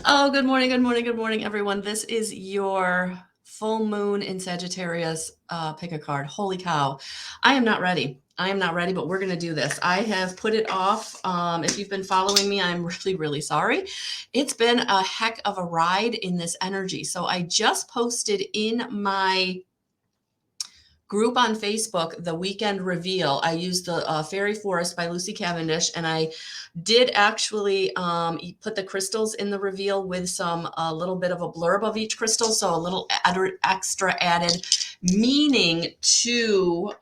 Oh, good morning, good morning, good morning, everyone. This is your full moon in Sagittarius pick a card. Holy cow. I am not ready. I am not ready, but we're going to do this. I have put it off. If you've been following me, I'm really, really sorry. It's been a heck of a ride in this energy. So I just posted in my group on Facebook the weekend reveal. I used the Fairy Forest by Lucy Cavendish, and I did actually put the crystals in the reveal with some a little bit of a blurb of each crystal, so a little extra added meaning to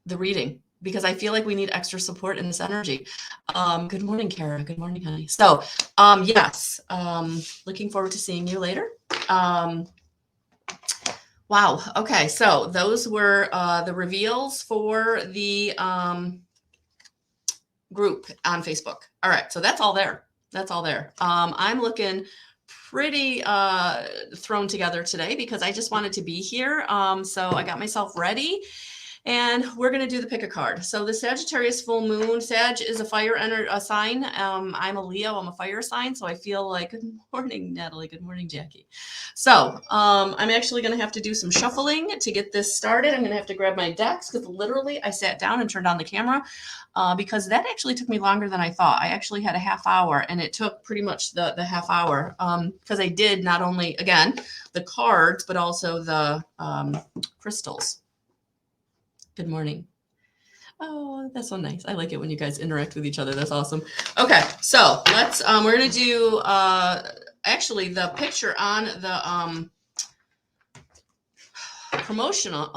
the reading, because I feel like we need extra support in this energy. Good morning, Kara. Good morning, honey. So yes, looking forward to seeing you later. Wow. Okay. So those were the reveals for the group on Facebook. All right. So that's all there. That's all there. I'm looking pretty thrown together today because I just wanted to be here. So I got myself ready. And we're going to do the pick a card. So the Sagittarius full moon, Sag is a fire sign. I'm a Leo, I'm a fire sign. So I feel like, good morning, Natalie. Good morning, Jackie. So I'm actually going to have to do some shuffling to get this started. I'm going to have to grab my decks because literally I sat down and turned on the camera because that actually took me longer than I thought. I actually had a half hour and it took pretty much the half hour because I did not only, again, the cards, but also the crystals. Good morning. Oh, that's so nice. I like it when you guys interact with each other. That's awesome. Okay, so let's we're gonna do actually the picture on the promotional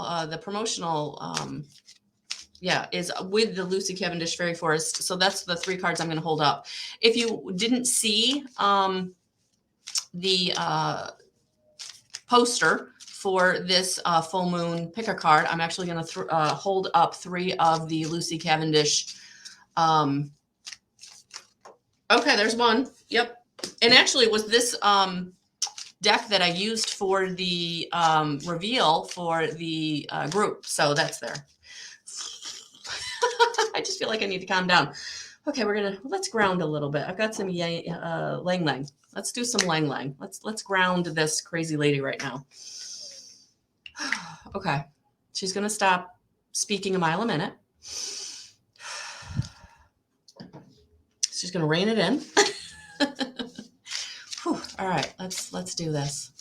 yeah, is with the Lucy Cavendish Fairy Forest. So that's the three cards I'm going to hold up. If you didn't see the poster for this full moon pick a card, I'm actually going to hold up three of the Lucy Cavendish. Okay, there's one. Yep. And actually it was this deck that I used for the reveal for the group. So that's there. I just feel like I need to calm down. Okay, let's ground a little bit. I've got some lang lang. Let's do some lang lang. Let's ground this crazy lady right now. Okay, she's gonna stop speaking a mile a minute. She's gonna rein it in. Whew, all right, let's do this.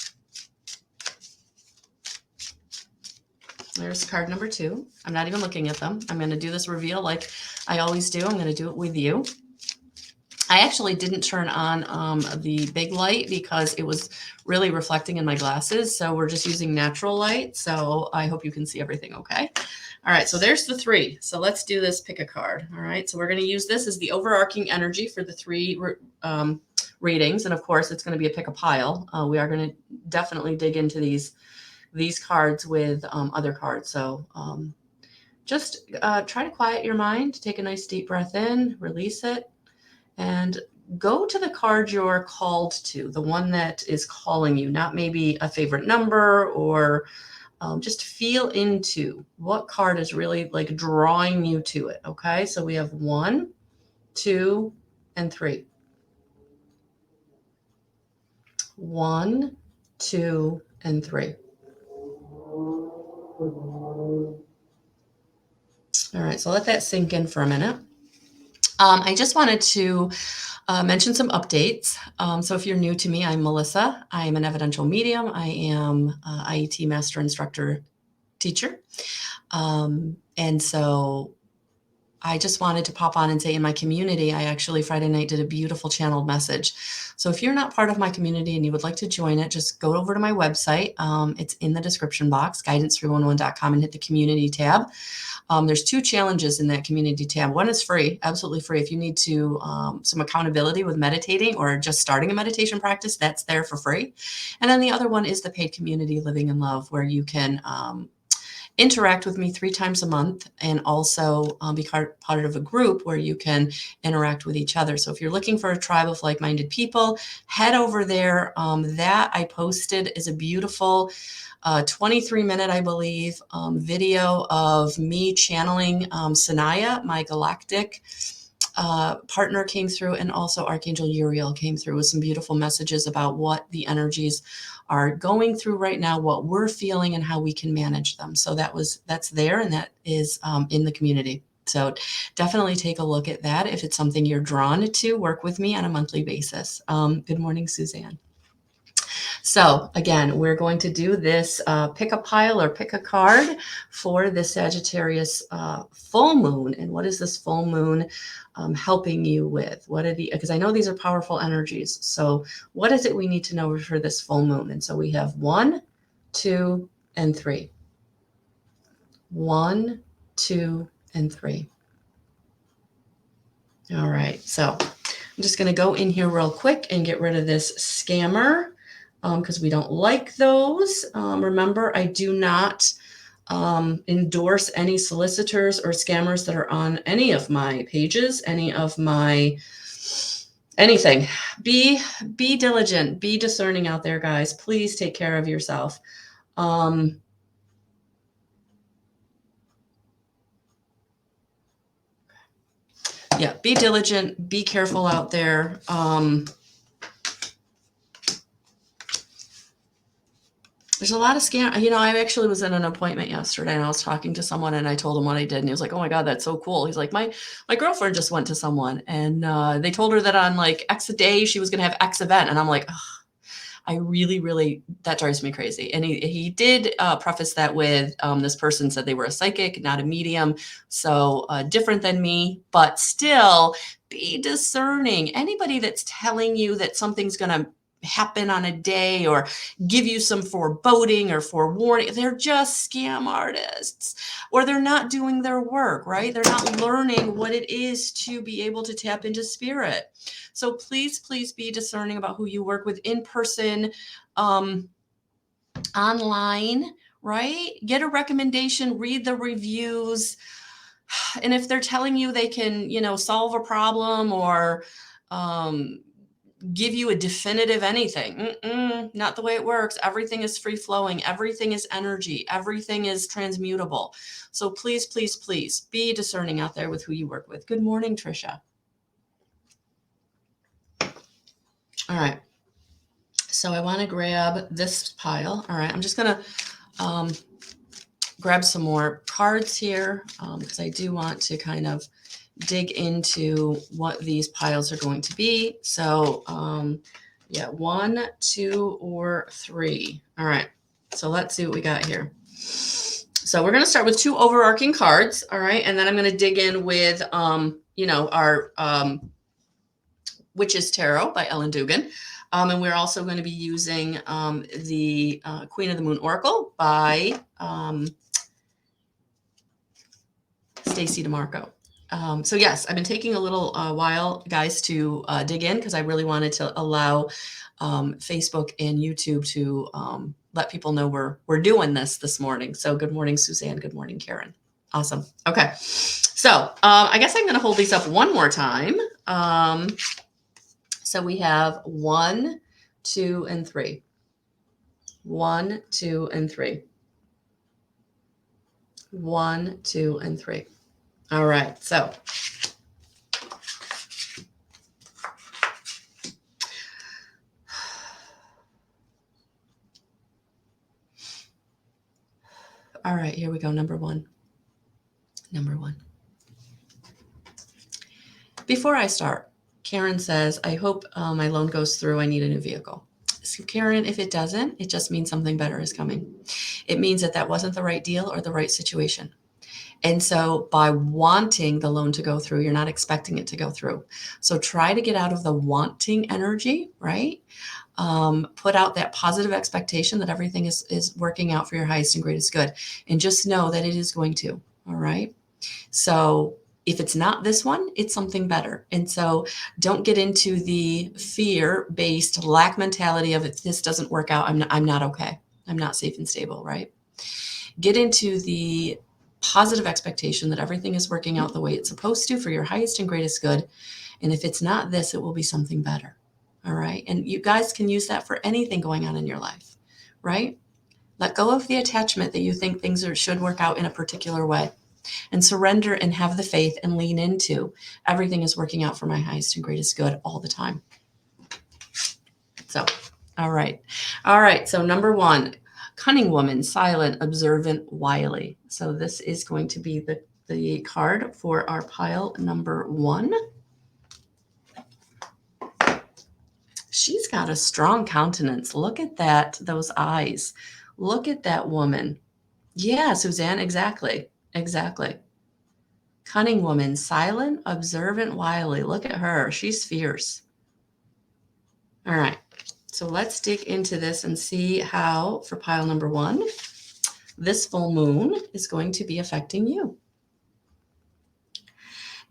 There's card number 2. I'm not even looking at them. I'm going to do this reveal like I always do. I'm going to do it with you. I actually didn't turn on the big light because it was really reflecting in my glasses. So we're just using natural light. So I hope you can see everything okay. All right, so there's the 3. So let's do this pick a card. All right, so we're going to use this as the overarching energy for the 3 readings. And of course, it's going to be a pick a pile. We are going to definitely dig into these cards with other cards. So just try to quiet your mind, take a nice deep breath in, release it, and go to the card you're called to, the one that is calling you, not maybe a favorite number, or just feel into what card is really like drawing you to it. Okay, so we have 1, 2, and 3. 1, 2, and 3. All right, so let that sink in for a minute. I just wanted to mention some updates. So if you're new to me, I'm Melissa. I am an evidential medium. I am IET Master Instructor Teacher. And so I just wanted to pop on and say in my community, I actually Friday night did a beautiful channeled message. So if you're not part of my community and you would like to join it, just go over to my website. It's in the description box, guidance311.com, and hit the community tab. There's 2 challenges in that community tab. One is free, absolutely free. If you need to some accountability with meditating or just starting a meditation practice, that's there for free. And then the other one is the paid community Living in Love, where you can interact with me 3 times a month, and also be part of a group where you can interact with each other. So if you're looking for a tribe of like-minded people, head over there. That I posted is a beautiful 23-minute, I believe, video of me channeling Sanaya, my galactic partner came through, and also Archangel Uriel came through with some beautiful messages about what the energies are going through right now, what we're feeling, and how we can manage them. So that's there, and that is in the community. So definitely take a look at that. If it's something you're drawn to, work with me on a monthly basis. Good morning, Suzanne. So again, we're going to do this pick a pile or pick a card for the Sagittarius full moon. And what is this full moon helping you with? What are because I know these are powerful energies. So what is it we need to know for this full moon? And so we have 1, 2, and 3. 1, 2, and 3. All right. So I'm just going to go in here real quick and get rid of this scammer, because we don't like those. Remember, I do not endorse any solicitors or scammers that are on any of my pages, any of my anything. Be diligent, be discerning out there, guys. Please take care of yourself. Yeah, be diligent, be careful out there. There's a lot of scam. I actually was in an appointment yesterday, and I was talking to someone, and I told him what I did, and he was like, "Oh my God, that's so cool." He's like, "My girlfriend just went to someone, and they told her that on like X a day she was going to have X event," and I'm like, I really, really, that drives me crazy. And he did preface that with this person said they were a psychic, not a medium, so different than me, but still be discerning. Anybody that's telling you that something's going to happen on a day or give you some foreboding or forewarning, they're just scam artists, or they're not doing their work, right? They're not learning what it is to be able to tap into spirit. So please, please be discerning about who you work with in person, online, right? Get a recommendation, read the reviews. And if they're telling you they can, solve a problem or give you a definitive anything, not the way it works. Everything is free flowing. Everything is energy. Everything is transmutable. So please, please, please be discerning out there with who you work with. Good morning, Trisha. All right. So I want to grab this pile. All right. I'm just going to grab some more cards here because I do want to kind of dig into what these piles are going to be. So yeah, 1, 2, or 3. All right. So let's see what we got here. So we're going to start with 2 overarching cards. All right. And then I'm going to dig in with, our Witch's Tarot by Ellen Dugan. And we're also going to be using the Queen of the Moon Oracle by Stacey DeMarco. So yes, I've been taking a little while, guys, to dig in because I really wanted to allow Facebook and YouTube to let people know we're doing this morning. So good morning, Suzanne. Good morning, Karen. Awesome. Okay. So I guess I'm going to hold these up one more time. So we have 1, 2, and 3. 1, 2, and 3. 1, 2, and 3. All right. So all right, here we go. Number 1. Before I start, Karen says, I hope my loan goes through. I need a new vehicle. So Karen, if it doesn't, it just means something better is coming. It means that wasn't the right deal or the right situation. And so by wanting the loan to go through, you're not expecting it to go through. So try to get out of the wanting energy, right? Put out that positive expectation that everything is working out for your highest and greatest good. And just know that it is going to, all right? So if it's not this one, it's something better. And so don't get into the fear-based lack mentality of if this doesn't work out, I'm not okay. I'm not safe and stable, right? Get into the positive expectation that everything is working out the way it's supposed to for your highest and greatest good. And if it's not this, it will be something better. All right. And you guys can use that for anything going on in your life, right? Let go of the attachment that you think things should work out in a particular way. and surrender and have the faith and lean into everything is working out for my highest and greatest good all the time. So, all right. All right. So number 1, cunning woman, silent, observant, wily. So this is going to be the card for our pile number 1. She's got a strong countenance. Look at that, those eyes. Look at that woman. Yeah, Suzanne, exactly. Exactly. Cunning woman, silent, observant, wily. Look at her. She's fierce. All right. So let's dig into this and see how, for pile number 1, this full moon is going to be affecting you.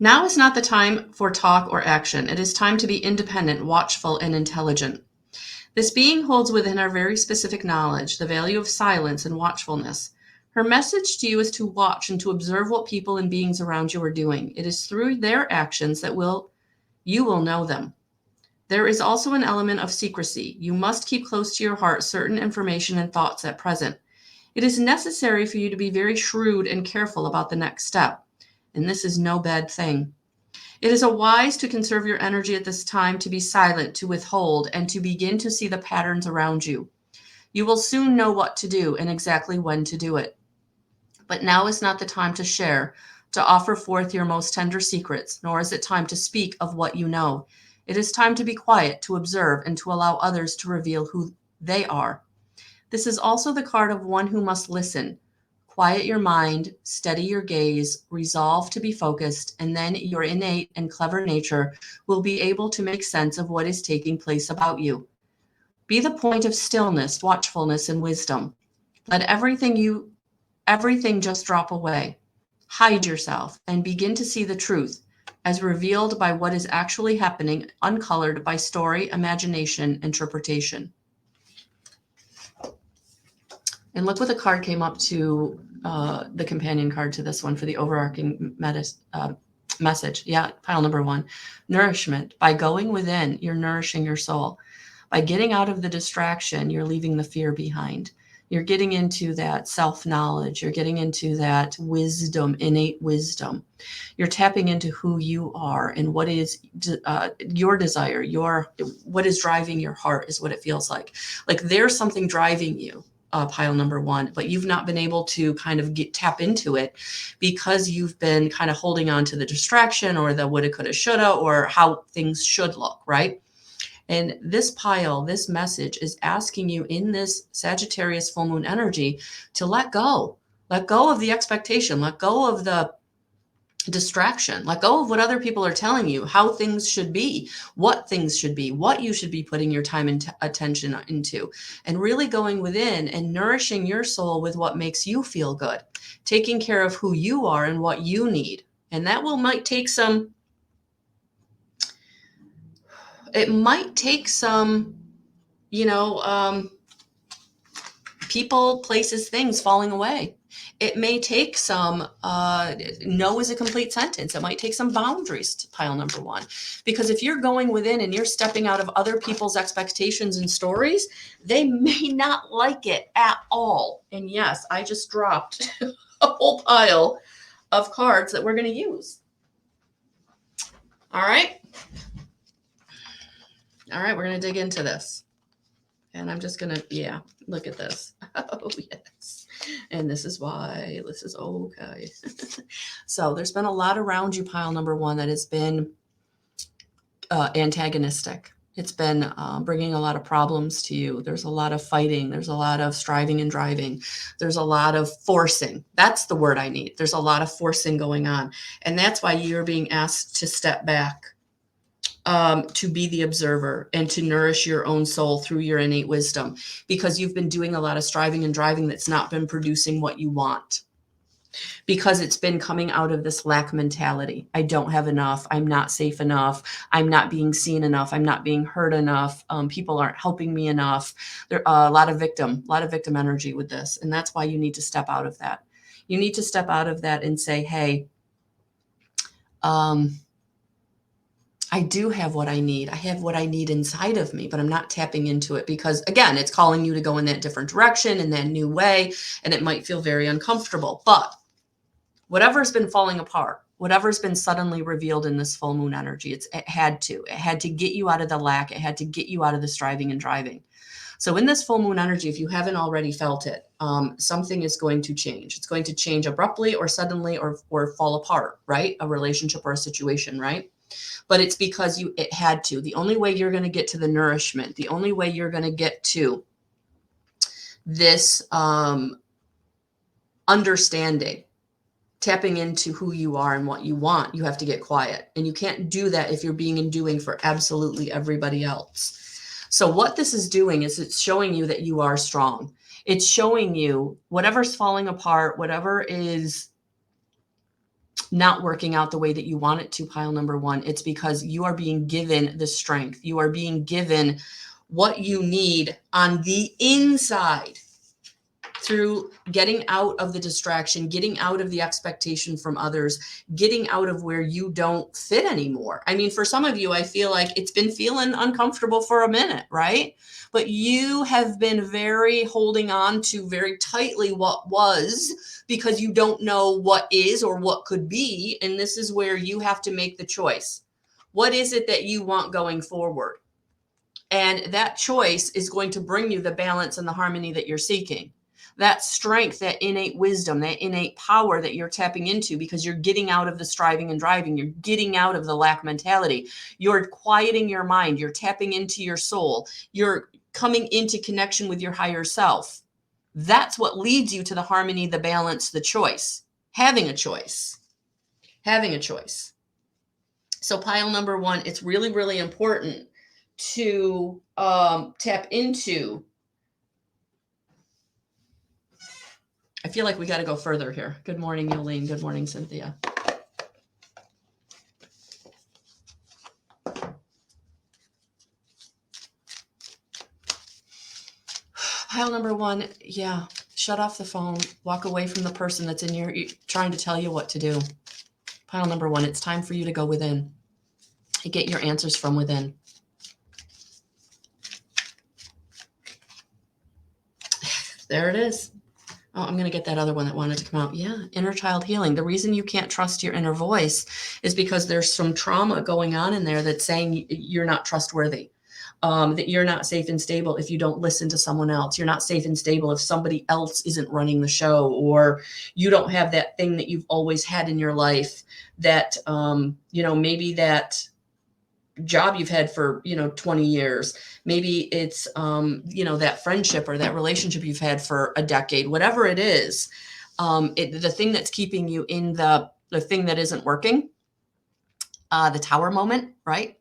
Now is not the time for talk or action. It is time to be independent, watchful, and intelligent. This being holds within her very specific knowledge the value of silence and watchfulness. Her message to you is to watch and to observe what people and beings around you are doing. It is through their actions that you will know them. There is also an element of secrecy. You must keep close to your heart certain information and thoughts at present. It is necessary for you to be very shrewd and careful about the next step. And this is no bad thing. It is wise to conserve your energy at this time, to be silent, to withhold, and to begin to see the patterns around you. You will soon know what to do and exactly when to do it. But now is not the time to share, to offer forth your most tender secrets, nor is it time to speak of what you know. It is time to be quiet, to observe, and to allow others to reveal who they are. This is also the card of one who must listen. Quiet your mind, steady your gaze, resolve to be focused, and then your innate and clever nature will be able to make sense of what is taking place about you. Be the point of stillness, watchfulness, and wisdom. Let everything just drop away. Hide yourself and begin to see the truth as revealed by what is actually happening, uncolored by story, imagination, interpretation. And look what the card came up to, the companion card to this one for the overarching message. Yeah, pile number 1. Nourishment. By going within, you're nourishing your soul. By getting out of the distraction, you're leaving the fear behind. You're getting into that self-knowledge. You're getting into that wisdom, innate wisdom. You're tapping into who you are and what is your desire, what is driving your heart is what it feels like. Like there's something driving you, pile number 1, but you've not been able to kind of tap into it because you've been kind of holding on to the distraction or the woulda, coulda, shoulda, or how things should look, right? And this pile, this message is asking you in this Sagittarius full moon energy to let go of the expectation, let go of the distraction, let go of what other people are telling you, how things should be, what you should be putting your time and attention into, and really going within and nourishing your soul with what makes you feel good, taking care of who you are and what you need. And that might take some people, places, things falling away. It may take some, no is a complete sentence. It might take some boundaries to pile number 1. Because if you're going within and you're stepping out of other people's expectations and stories, they may not like it at all. And yes, I just dropped a whole pile of cards that we're going to use. All right. All right, we're going to dig into this. And I'm just going to, look at this. Oh, yes. And this is why. This is okay. So there's been a lot around you, pile number 1, that has been antagonistic. It's been bringing a lot of problems to you. There's a lot of fighting. There's a lot of striving and driving. There's a lot of forcing. That's the word I need. There's a lot of forcing going on. And that's why you're being asked to step back, to be the observer and to nourish your own soul through your innate wisdom, because you've been doing a lot of striving and driving that's not been producing what you want, because it's been coming out of this lack mentality. I don't have enough. I'm not safe enough. I'm not being seen enough. I'm not being heard enough. People aren't helping me enough. There a lot of victim energy with this. And that's why you need to step out of that. You need to step out of that and say, hey, I do have what I need. I have what I need inside of me, but I'm not tapping into it because, again, it's calling you to go in that different direction, in that new way, and it might feel very uncomfortable. But Whatever's been falling apart, whatever's been suddenly revealed in this full moon energy, it had to get you out of the lack. It had to get you out of the striving and driving. So in this full moon energy, if you haven't already felt it, something is going to change. It's going to change abruptly or suddenly or fall apart, right? A relationship or a situation, right? But it's because it had to. The only way you're going to get to the nourishment, the only way you're going to get to this understanding, tapping into who you are and what you want, you have to get quiet. And you can't do that if you're being and doing for absolutely everybody else. So what this is doing is it's showing you that you are strong. It's showing you whatever's falling apart, whatever is not working out the way that you want it to, pile number one, it's because you are being given the strength. You are being given what you need on the inside through getting out of the distraction, getting out of the expectation from others, getting out of where you don't fit anymore. I mean, for some of you, I feel like it's been feeling uncomfortable for a minute, right? But you have been very holding on to very tightly what was because you don't know what is or what could be. And this is where you have to make the choice. What is it that you want going forward? And that choice is going to bring you the balance and the harmony that you're seeking. That strength, that innate wisdom, that innate power that you're tapping into because you're getting out of the striving and driving. You're getting out of the lack mentality. You're quieting your mind. You're tapping into your soul. You're coming into connection with your higher self. That's what leads you to the harmony, the balance, the choice. Having a choice. Having a choice. So pile number one, it's really, really important to tap into. I feel like we got to go further here. Good morning, Yolene. Good morning, Cynthia. Pile number one, yeah, shut off the phone. Walk away from the person that's in your trying to tell you what to do. Pile number one, it's time for you to go within and get your answers from within. There it is. Oh, I'm going to get that other one that wanted to come out. Yeah, inner child healing. The reason you can't trust your inner voice is because there's some trauma going on in there that's saying you're not trustworthy, that you're not safe and stable if you don't listen to someone else. You're not safe and stable if somebody else isn't running the show, or you don't have that thing that you've always had in your life that, maybe that job you've had for 20 years, maybe it's that friendship or that relationship you've had for a decade, whatever it is, the thing that's keeping you in the thing that isn't working, the tower moment, right?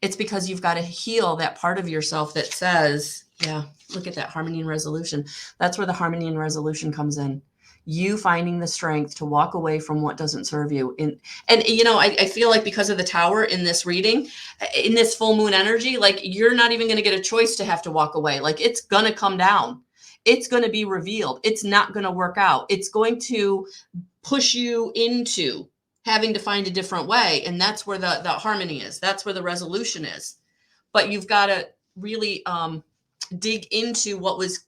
It's because you've got to heal that part of yourself that says, yeah, look at that harmony and resolution. That's where the harmony and resolution comes in. You finding the strength to walk away from what doesn't serve you. And I feel like because of the tower in this reading, in this full moon energy, like you're not even going to get a choice to have to walk away. Like it's going to come down. It's going to be revealed. It's not going to work out. It's going to push you into having to find a different way. And that's where the harmony is. That's where the resolution is. But you've got to really dig into what was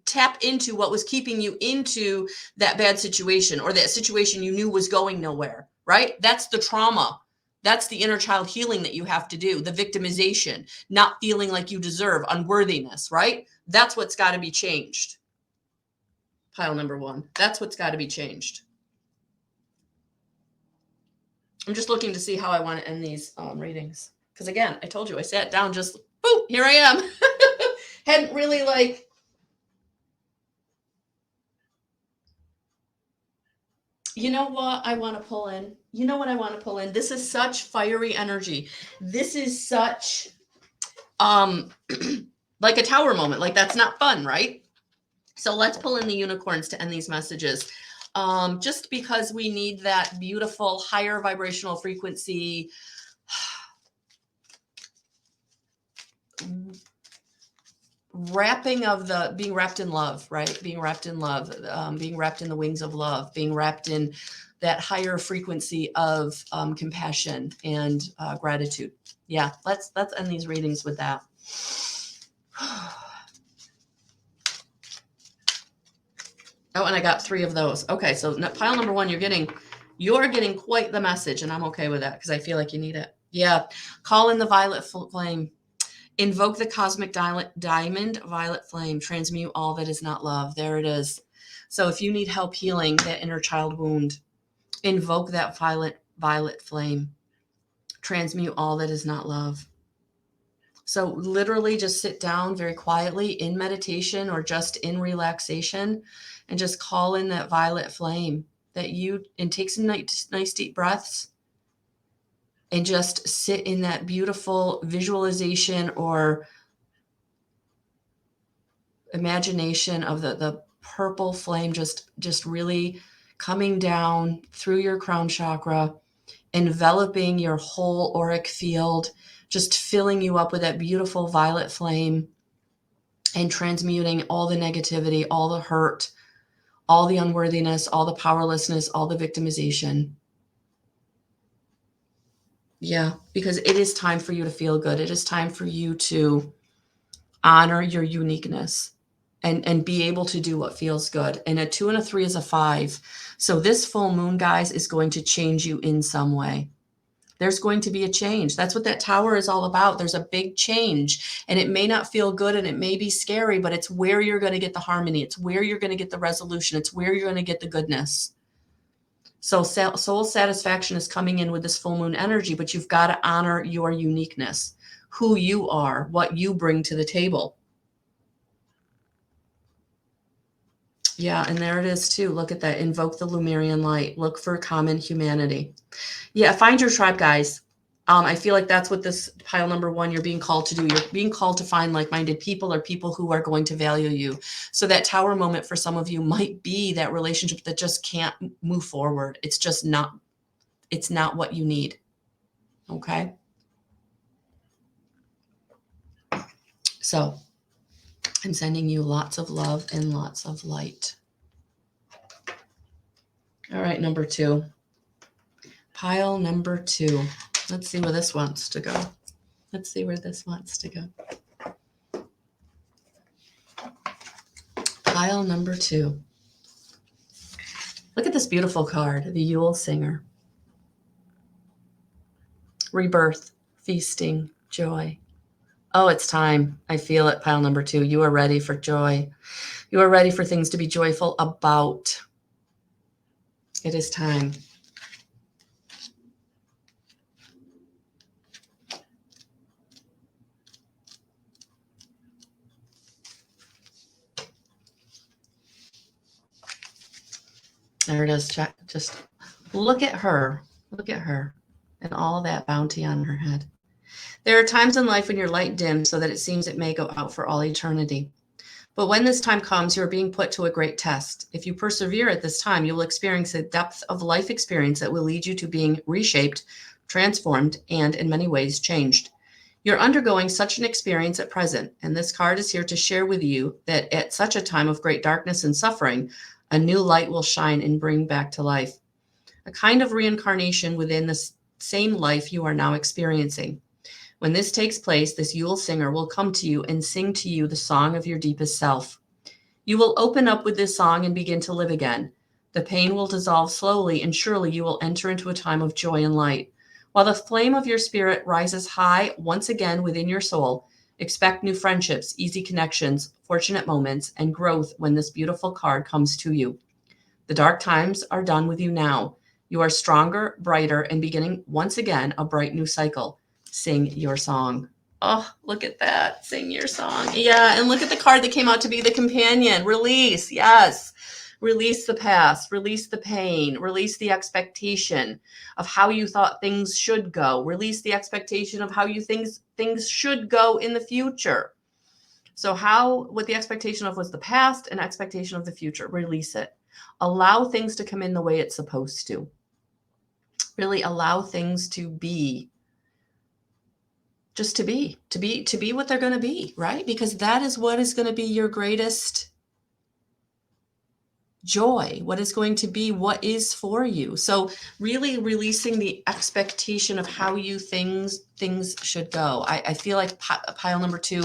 tap into what was keeping you into that bad situation, or that situation you knew was going nowhere, right? That's the trauma. That's the inner child healing that you have to do. The victimization, not feeling like you deserve, unworthiness, right? That's what's got to be changed. Pile number one. That's what's got to be changed. I'm just looking to see how I want to end these readings. Because again, I told you, I sat down just, boom, here I am. Hadn't really you know what I want to pull in? You know what I want to pull in? This is such fiery energy. This is such like a tower moment. Like that's not fun, right? So let's pull in the unicorns to end these messages. Just because we need that beautiful higher vibrational frequency wrapping of the being wrapped in love, right? Being wrapped in love, being wrapped in the wings of love, being wrapped in that higher frequency of compassion and gratitude. Yeah, let's end these readings with that. Oh, and I got 3 of those. Okay, so pile number 1, you're getting quite the message, and I'm okay with that because I feel like you need it. Yeah. Call in the violet flame. Invoke the cosmic diamond violet flame. Transmute all that is not love. There it is. So if you need help healing that inner child wound, invoke that violet flame. Transmute all that is not love. So literally just sit down very quietly in meditation or just in relaxation and just call in that violet flame and take some nice deep breaths and just sit in that beautiful visualization or imagination of the purple flame just really coming down through your crown chakra, enveloping your whole auric field, just filling you up with that beautiful violet flame and transmuting all the negativity, all the hurt, all the unworthiness, all the powerlessness, all the victimization. Yeah, because it is time for you to feel good. It is time for you to honor your uniqueness and be able to do what feels good. And a 2 and a 3 is a 5. So this full moon, guys, is going to change you in some way. There's going to be a change. That's what that tower is all about. There's a big change, and it may not feel good and it may be scary, but it's where you're going to get the harmony. It's where you're going to get the resolution. It's where you're going to get the goodness. So soul satisfaction is coming in with this full moon energy, but you've got to honor your uniqueness, who you are, what you bring to the table. Yeah, and there it is too. Look at that. Invoke the Lemurian light. Look for common humanity. Yeah, find your tribe, guys. I feel like that's what this pile number 1 you're being called to do. You're being called to find like-minded people or people who are going to value you. So that tower moment for some of you might be that relationship that just can't move forward. It's not what you need. Okay? So I'm sending you lots of love and lots of light. All right, number 2. Pile number 2. Let's see where this wants to go. Let's see where this wants to go. Pile number 2. Look at this beautiful card, the Yule Singer. Rebirth, feasting, joy. Oh, it's time. I feel it, pile number 2. You are ready for joy. You are ready for things to be joyful about. It is time. There it is. Just look at her. Look at her and all that bounty on her head. There are times in life when your light dims so that it seems it may go out for all eternity. But when this time comes, you are being put to a great test. If you persevere at this time, you will experience a depth of life experience that will lead you to being reshaped, transformed, and in many ways changed. You're undergoing such an experience at present, and this card is here to share with you that at such a time of great darkness and suffering, a new light will shine and bring back to life. A kind of reincarnation within the same life you are now experiencing. When this takes place, this Yule singer will come to you and sing to you the song of your deepest self. You will open up with this song and begin to live again. The pain will dissolve slowly, and surely you will enter into a time of joy and light. While the flame of your spirit rises high once again within your soul, expect new friendships, easy connections, fortunate moments, and growth when this beautiful card comes to you. The dark times are done with you now. You are stronger, brighter, and beginning once again a bright new cycle. Sing your song. Oh, look at that. Sing your song. Yeah, and look at the card that came out to be the companion. Release. Yes. Release the past. Release the pain. Release the expectation of how you thought things should go. Release the expectation of how you things should go in the future. So what the expectation of was the past and expectation of the future. Release it. Allow things to come in the way it's supposed to. Really allow things to be just to be what they're going to be, right? Because that is what is going to be your greatest joy, what is going to be, what is for you. So really releasing the expectation of how you things should go. I feel like pile number 2,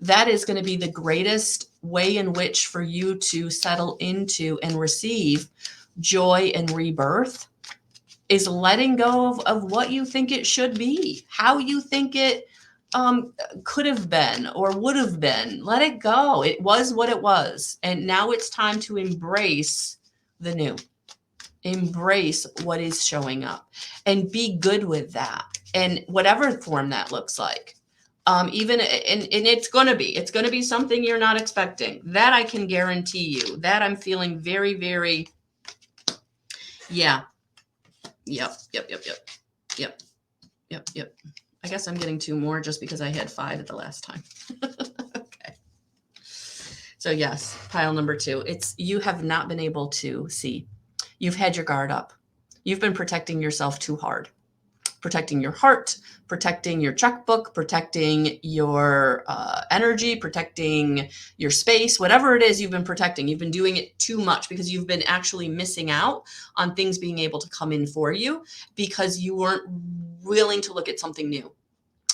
that is going to be the greatest way in which for you to settle into and receive joy and rebirth, is letting go of what you think it should be, how you think it could have been or would have been. Let it go. It was what it was. And now it's time to embrace the new. Embrace what is showing up and be good with that. And whatever form that looks like. Even and it's gonna be something you're not expecting. That I can guarantee you. That I'm feeling very, very, yeah. Yep. I guess I'm getting 2 more just because I had 5 at the last time. Okay. So yes, pile number 2. It's you have not been able to see. You've had your guard up. You've been protecting yourself too hard. Protecting your heart, protecting your checkbook, protecting your energy, protecting your space, whatever it is you've been protecting. You've been doing it too much because you've been actually missing out on things being able to come in for you because you weren't willing to look at something new.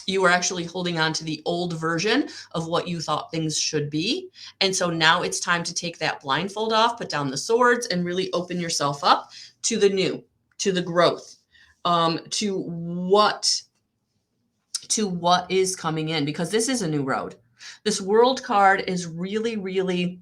You were actually holding on to the old version of what you thought things should be. And so now it's time to take that blindfold off, put down the swords, and really open yourself up to the new, to the growth, to what is coming in, because this is a new road. This world card is really, really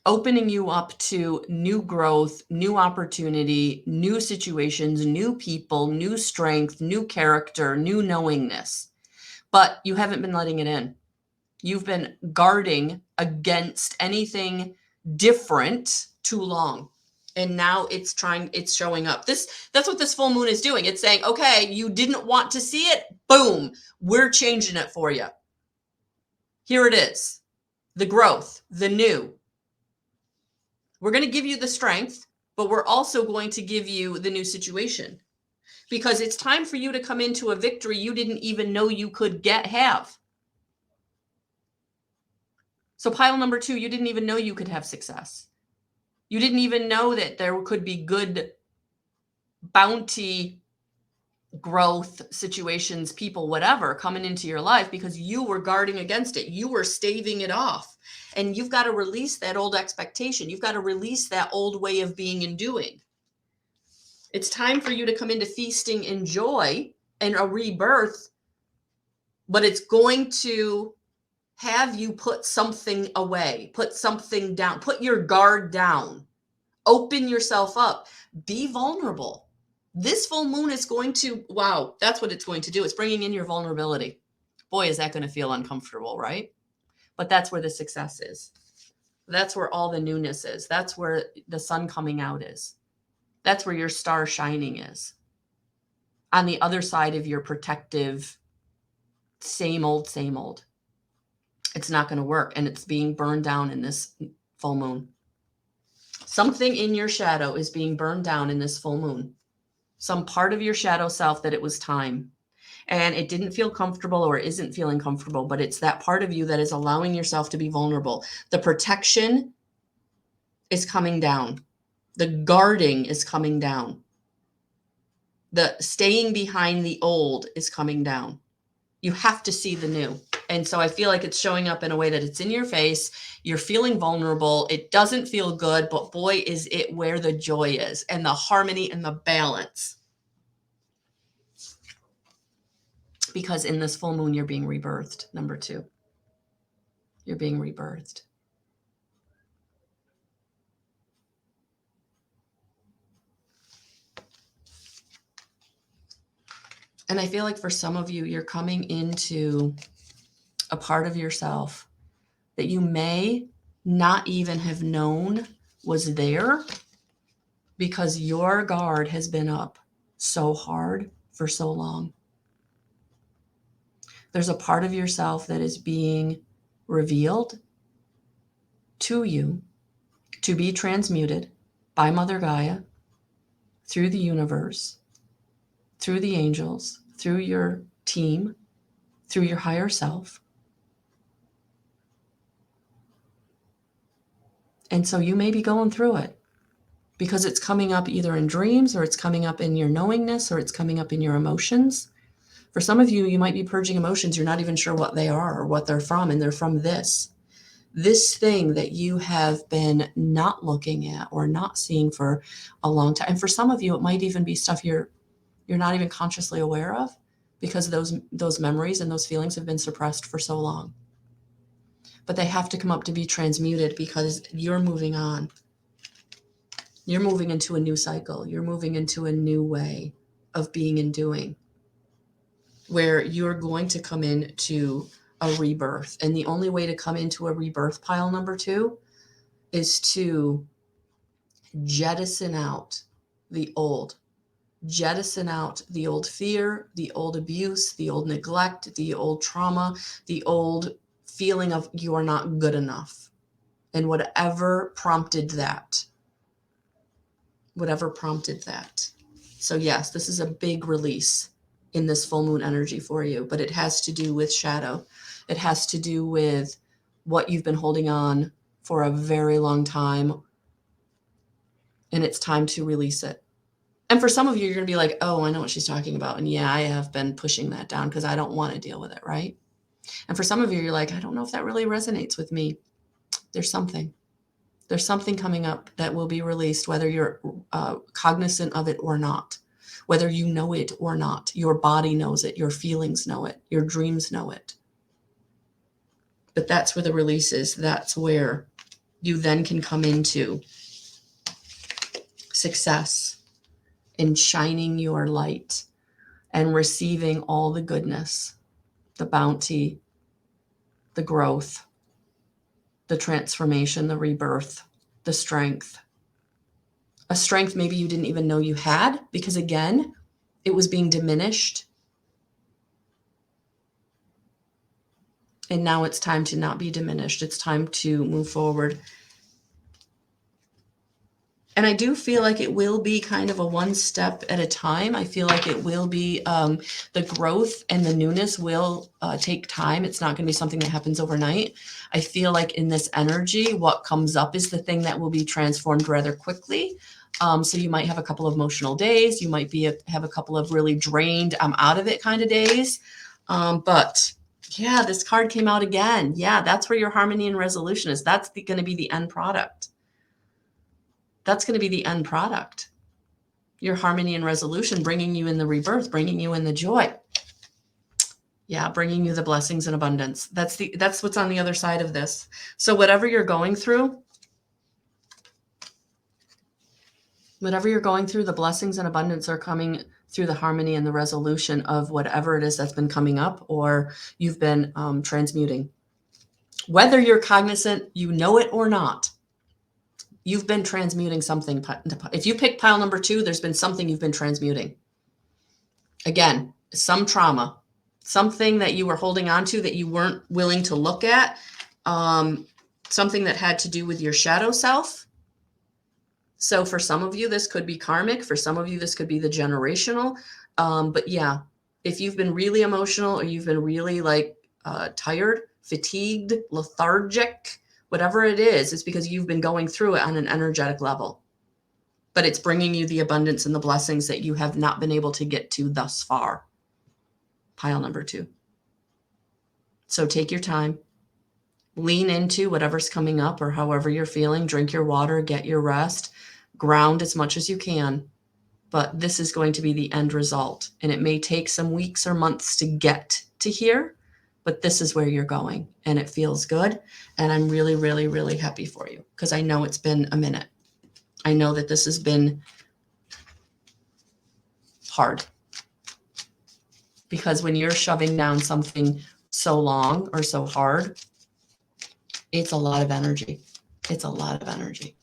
opening you up to new growth, new opportunity, new situations, new people, new strength, new character, new knowingness. But you haven't been letting it in. You've been guarding against anything different too long. And now it's showing up. That's what this full moon is doing. It's saying, okay, you didn't want to see it. Boom. We're changing it for you. Here it is. The growth, the new. We're going to give you the strength, but we're also going to give you the new situation, because it's time for you to come into a victory you didn't even know you could have. So pile number 2, you didn't even know you could have success. You didn't even know that there could be good bounty, growth, situations, people, whatever coming into your life because you were guarding against it. You were staving it off. And you've got to release that old expectation. You've got to release that old way of being and doing. It's time for you to come into feasting and joy and a rebirth, but it's going to have you put something away, put something down, put your guard down, open yourself up, be vulnerable. This full moon is going to, wow, that's what it's going to do. It's bringing in your vulnerability. Boy, is that going to feel uncomfortable, right? But that's where the success is. That's where all the newness is. That's where the sun coming out is. That's where your star shining is. On the other side of your protective, same old, same old. It's not going to work. And it's being burned down in this full moon. Something in your shadow is being burned down in this full moon. Some part of your shadow self that it was time. And it didn't feel comfortable or isn't feeling comfortable, but it's that part of you that is allowing yourself to be vulnerable. The protection is coming down. The guarding is coming down. The staying behind the old is coming down. You have to see the new. And so I feel like it's showing up in a way that it's in your face. You're feeling vulnerable. It doesn't feel good, but boy, is it where the joy is and the harmony and the balance. Because in this full moon, you're being rebirthed. Number 2, you're being rebirthed. And I feel like for some of you, you're coming into a part of yourself that you may not even have known was there because your guard has been up so hard for so long. There's a part of yourself that is being revealed to you to be transmuted by Mother Gaia through the universe, through the angels, through your team, through your higher self. And so you may be going through it because it's coming up either in dreams, or it's coming up in your knowingness, or it's coming up in your emotions. For some of you, you might be purging emotions. You're not even sure what they are or what they're from, and they're from this thing that you have been not looking at or not seeing for a long time. And for some of you, it might even be stuff you're not even consciously aware of, because those memories and those feelings have been suppressed for so long. But they have to come up to be transmuted, because you're moving on. You're moving into a new cycle. You're moving into a new way of being and doing, where you're going to come into a rebirth. And the only way to come into a rebirth, pile number 2, is to jettison out the old. Jettison out the old fear, the old abuse, the old neglect, the old trauma, the old feeling of you are not good enough. And whatever prompted that. So yes, this is a big release in this full moon energy for you, but it has to do with shadow. It has to do with what you've been holding on for a very long time, and it's time to release it. And for some of you, you're going to be like, oh, I know what she's talking about. And yeah, I have been pushing that down because I don't want to deal with it, right? And for some of you, you're like, I don't know if that really resonates with me. There's something coming up that will be released, whether you're cognizant of it or not, whether you know it or not. Your body knows it, your feelings know it, your dreams know it. But that's where the release is. That's where you then can come into success in shining your light and receiving all the goodness, the bounty, the growth, the transformation, the rebirth, the strength. A strength maybe you didn't even know you had, because again, it was being diminished. And now it's time to not be diminished. It's time to move forward. And I do feel like it will be kind of a one step at a time. I feel like it will be the growth and the newness will take time. It's not going to be something that happens overnight. I feel like in this energy, what comes up is the thing that will be transformed rather quickly. So you might have a couple of emotional days. You might have a couple of really drained, I'm out of it kind of days. But yeah, this card came out again. Yeah, that's where your harmony and resolution is. That's going to be the end product. That's going to be the end product. Your harmony and resolution, bringing you in the rebirth, bringing you in the joy. Yeah, bringing you the blessings and abundance. That's what's on the other side of this. So whatever you're going through, the blessings and abundance are coming through the harmony and the resolution of whatever it is that's been coming up or you've been transmuting. Whether you're cognizant, you know it or not, you've been transmuting something. If you pick pile number 2, there's been something you've been transmuting. Again, some trauma, something that you were holding on to that you weren't willing to look at, something that had to do with your shadow self. So for some of you, this could be karmic. For some of you, this could be the generational. But yeah, if you've been really emotional or you've been really tired, fatigued, lethargic, whatever it is, it's because you've been going through it on an energetic level. But it's bringing you the abundance and the blessings that you have not been able to get to thus far. Pile number 2. So take your time. Lean into whatever's coming up or however you're feeling. Drink your water, get your rest, ground as much as you can. But this is going to be the end result. And it may take some weeks or months to get to here, but this is where you're going and it feels good. And I'm really, really, really happy for you because I know it's been a minute. I know that this has been hard because when you're shoving down something so long or so hard, it's a lot of energy. It's a lot of energy.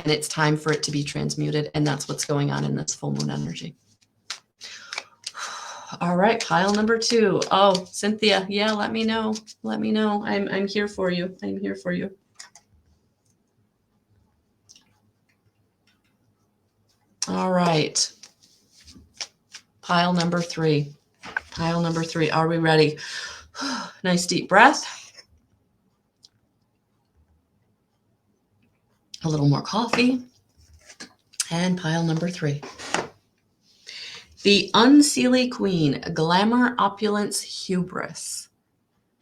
And it's time for it to be transmuted. And that's what's going on in this full moon energy. All right, pile number 2. Oh, Cynthia, yeah, let me know. Let me know. I'm here for you. I'm here for you. All right. Pile number 3. Pile number 3. Are we ready? Nice deep breath. a little more coffee. And pile number 3. The Unseelie Queen, Glamour, Opulence, Hubris.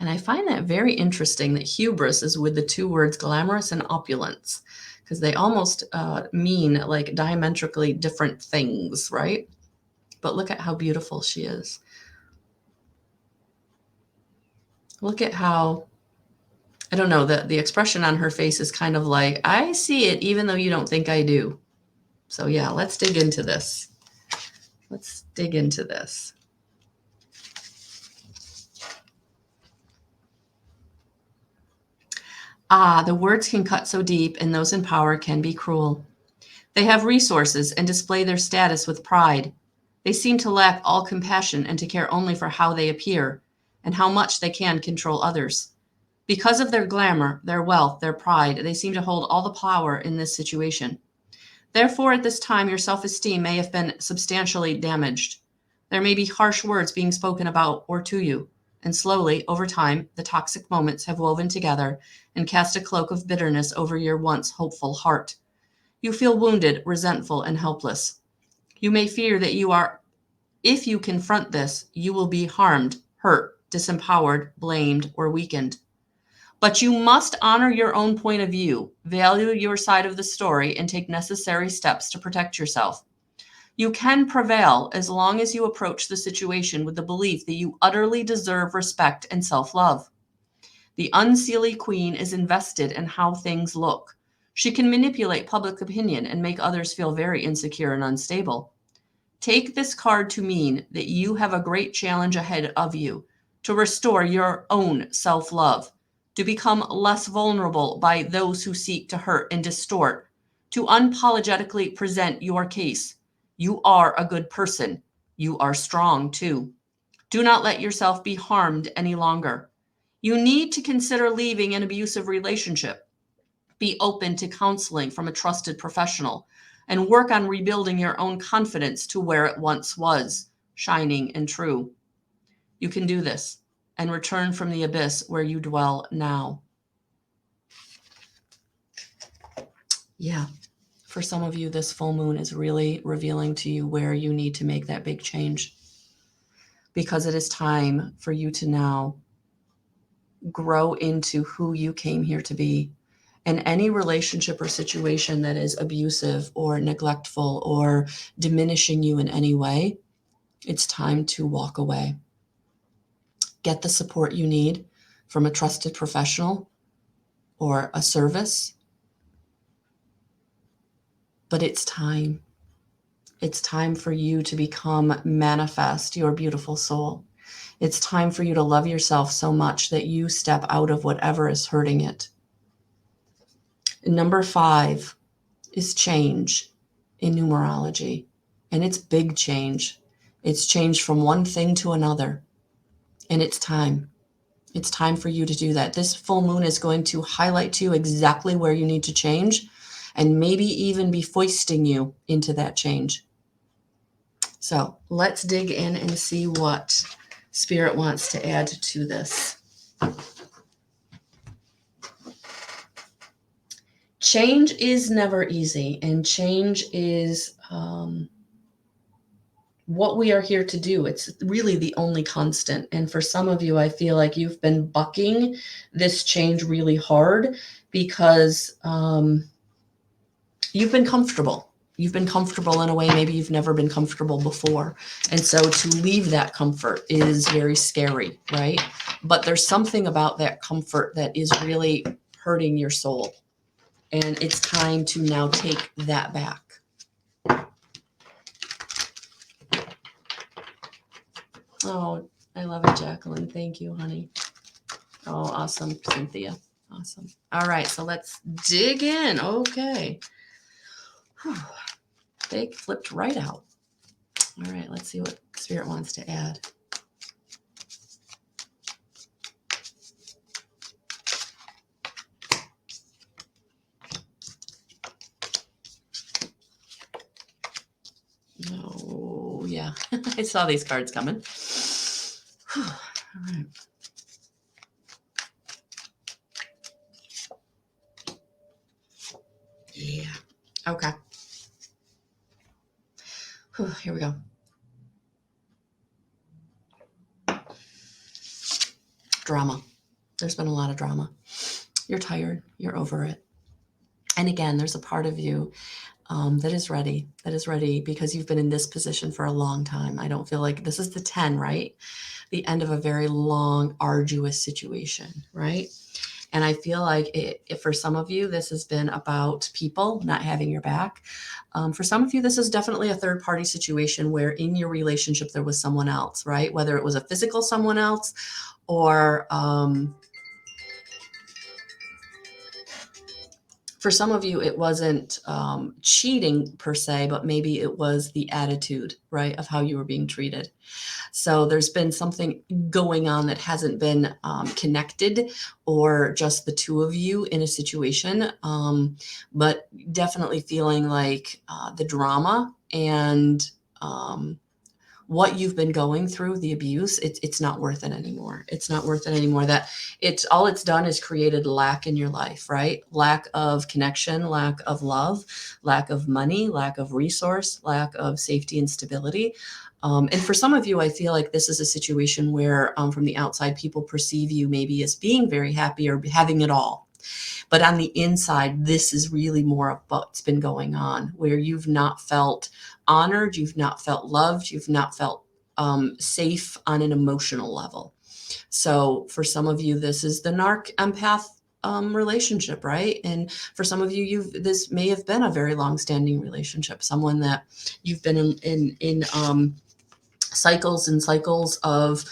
And I find that very interesting that hubris is with the 2 words glamorous and opulence, because they almost mean like diametrically different things, right? But look at how beautiful she is. Look at how, I don't know, the expression on her face is kind of like, I see it even though you don't think I do. So yeah, let's dig into this. Let's dig into this. The words can cut so deep, and those in power can be cruel. They have resources and display their status with pride. They seem to lack all compassion and to care only for how they appear and how much they can control others. Because of their glamour, their wealth, their pride, they seem to hold all the power in this situation. Therefore, at this time, your self-esteem may have been substantially damaged. There may be harsh words being spoken about or to you, and slowly, over time, the toxic moments have woven together and cast a cloak of bitterness over your once hopeful heart. You feel wounded, resentful, and helpless. You may fear that if you confront this, you will be harmed, hurt, disempowered, blamed, or weakened. But you must honor your own point of view, value your side of the story, and take necessary steps to protect yourself. You can prevail as long as you approach the situation with the belief that you utterly deserve respect and self-love. The Unseelie Queen is invested in how things look. She can manipulate public opinion and make others feel very insecure and unstable. Take this card to mean that you have a great challenge ahead of you to restore your own self-love, to become less vulnerable by those who seek to hurt and distort, to unapologetically present your case. You are a good person. You are strong too. Do not let yourself be harmed any longer. You need to consider leaving an abusive relationship. Be open to counseling from a trusted professional and work on rebuilding your own confidence to where it once was, shining and true. You can do this and return from the abyss where you dwell now. Yeah, for some of you, this full moon is really revealing to you where you need to make that big change, because it is time for you to now grow into who you came here to be. And any relationship or situation that is abusive or neglectful or diminishing you in any way, it's time to walk away. Get the support you need from a trusted professional or a service. But it's time. It's time for you to become manifest your beautiful soul. It's time for you to love yourself so much that you step out of whatever is hurting it. Number 5 is change in numerology, and it's big change. It's change from one thing to another, and it's time. It's time for you to do that. This full moon is going to highlight to you exactly where you need to change, and maybe even be foisting you into that change. So let's dig in and see what Spirit wants to add to this. Change is never easy, and change is what we are here to do. It's really the only constant. And for some of you, I feel like you've been bucking this change really hard because you've been comfortable. You've been comfortable in a way maybe you've never been comfortable before. And so to leave that comfort is very scary, right? But there's something about that comfort that is really hurting your soul. And it's time to now take that back. Oh, I love it, Jacqueline. Thank you, honey. Oh, awesome, Cynthia. Awesome. All right, so let's dig in. Okay. Whew. They flipped right out. All right, let's see what Spirit wants to add. Oh, yeah. I saw these cards coming. Whew. All right. Okay. Whew, here we go. Drama. There's been a lot of drama. You're tired. You're over it. And again, there's a part of you that is ready. That is ready because you've been in this position for a long time. I don't feel like this is the 10, right? The end of a very long, arduous situation, right? And I feel like for some of you, this has been about people not having your back. For some of you, this is definitely a third party situation where in your relationship there was someone else, right? Whether it was a physical someone else or for some of you, it wasn't cheating per se, but maybe it was the attitude, right, of how you were being treated. So there's been something going on that hasn't been connected or just the two of you in a situation, but definitely feeling like the drama and what you've been going through, the abuse, it's not worth it anymore. It's not worth it anymore. That it's all it's done is created lack in your life, right? Lack of connection, lack of love, lack of money, lack of resource, lack of safety and stability. And for some of you, I feel like this is a situation where from the outside, people perceive you maybe as being very happy or having it all. But on the inside, this is really more of what's been going on, where you've not felt honored, you've not felt loved, you've not felt safe on an emotional level. So for some of you, this is the narc empath relationship, right? And for some of you, this may have been a very long-standing relationship, someone that you've been in cycles and cycles of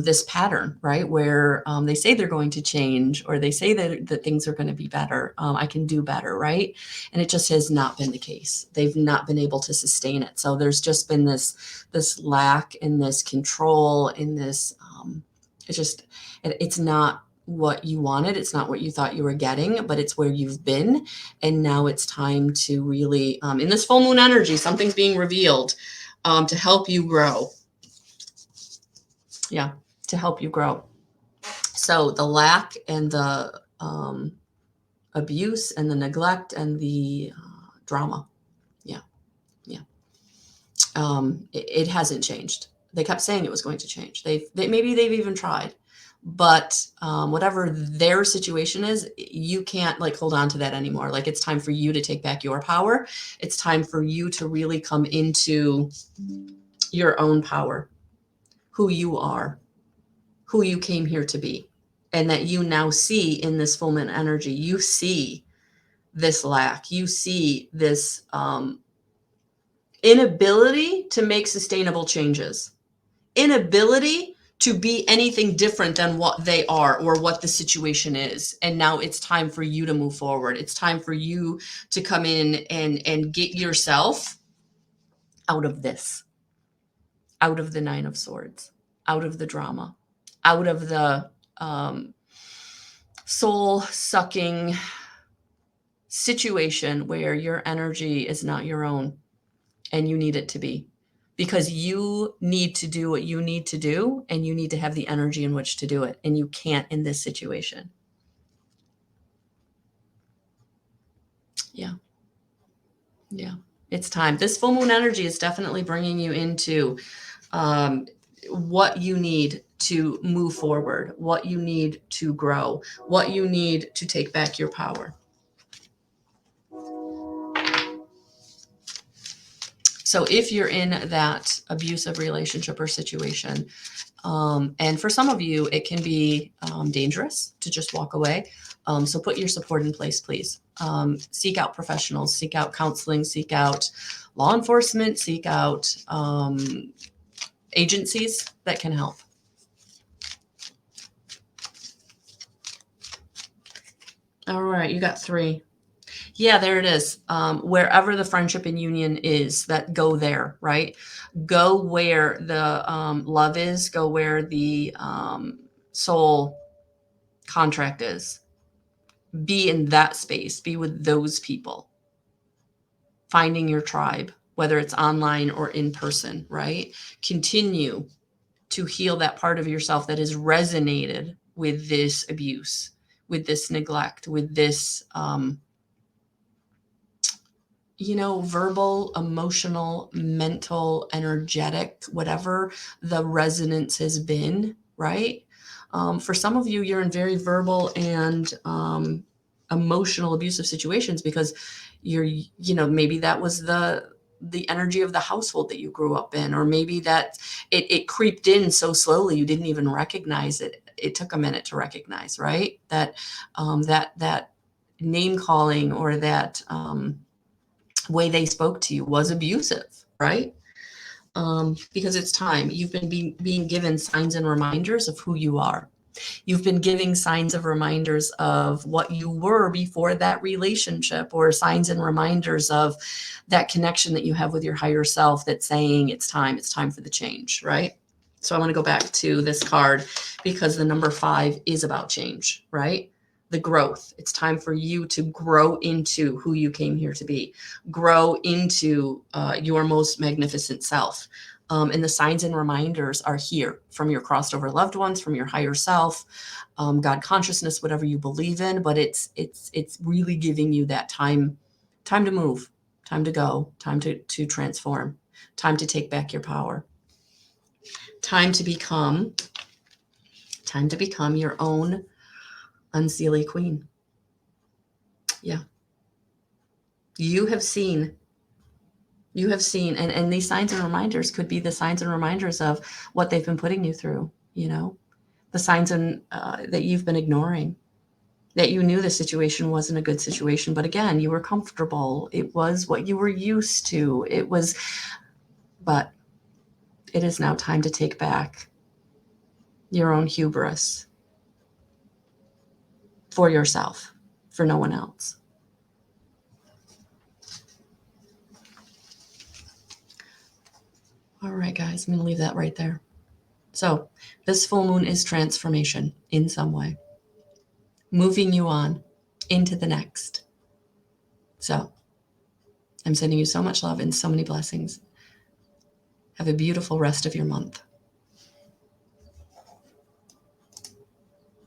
this pattern, right? Where they say they're going to change or they say that things are going to be better. I can do better, right? And it just has not been the case. They've not been able to sustain it. So there's just been this lack and this control and this, it's not what you wanted. It's not what you thought you were getting, but it's where you've been. And now it's time to really, in this full moon energy, something's being revealed to help you grow. Yeah, to help you grow. So the lack and the abuse and the neglect and the drama. Yeah, yeah. It hasn't changed. They kept saying it was going to change. Maybe they've even tried, but whatever their situation is, you can't like hold on to that anymore. Like it's time for you to take back your power. It's time for you to really come into your own power, who you are, who you came here to be, and that you now see in this full moon energy, you see this lack, you see this inability to make sustainable changes, inability to be anything different than what they are or what the situation is. And now it's time for you to move forward. It's time for you to come in and get yourself out of this, out of the Nine of Swords, out of the drama, out of the soul sucking situation where your energy is not your own and you need it to be, because you need to do what you need to do and you need to have the energy in which to do it, and you can't in this situation. Yeah. Yeah. It's time. This full moon energy is definitely bringing you into what you need to move forward, what you need to grow, what you need to take back your power. So if you're in that abusive relationship or situation, and for some of you, it can be dangerous to just walk away. So put your support in place, please. Seek out professionals, seek out counseling, seek out law enforcement, seek out agencies that can help. All right, you got 3. Yeah, there it is. Wherever the friendship and union is, that go there, right? Go where the love is, go where the soul contract is. Be in that space, be with those people. Finding your tribe, whether it's online or in person, right? Continue to heal that part of yourself that has resonated with this abuse, with this neglect, with this verbal, emotional, mental, energetic, whatever the resonance has been, right? For some of you, you're in very verbal and emotional abusive situations because maybe that was the energy of the household that you grew up in, or maybe that it creeped in so slowly you didn't even recognize it. It took a minute to recognize, right? That name calling or that way they spoke to you was abusive, right? Because it's time. You've been being given signs and reminders of who you are. You've been giving signs of reminders of what you were before that relationship, or signs and reminders of that connection that you have with your higher self that's saying it's time for the change, right? So I want to go back to this card because the number 5 is about change, right? The growth. It's time for you to grow into who you came here to be, grow into your most magnificent self. And the signs and reminders are here from your crossed over loved ones, from your higher self, God consciousness, whatever you believe in. But it's really giving you that time to move, time to go, time to transform, time to take back your power, time to become your own unseelie queen. Yeah, you have seen, and these signs and reminders could be the signs and reminders of what they've been putting you through, the signs and that you've been ignoring, that you knew the situation wasn't a good situation, but again, you were comfortable. It was what you were used to. But it is now time to take back your own hubris for yourself, for no one else. All right, guys, I'm going to leave that right there. So this full moon is transformation in some way, moving you on into the next. So I'm sending you so much love and so many blessings. Have a beautiful rest of your month.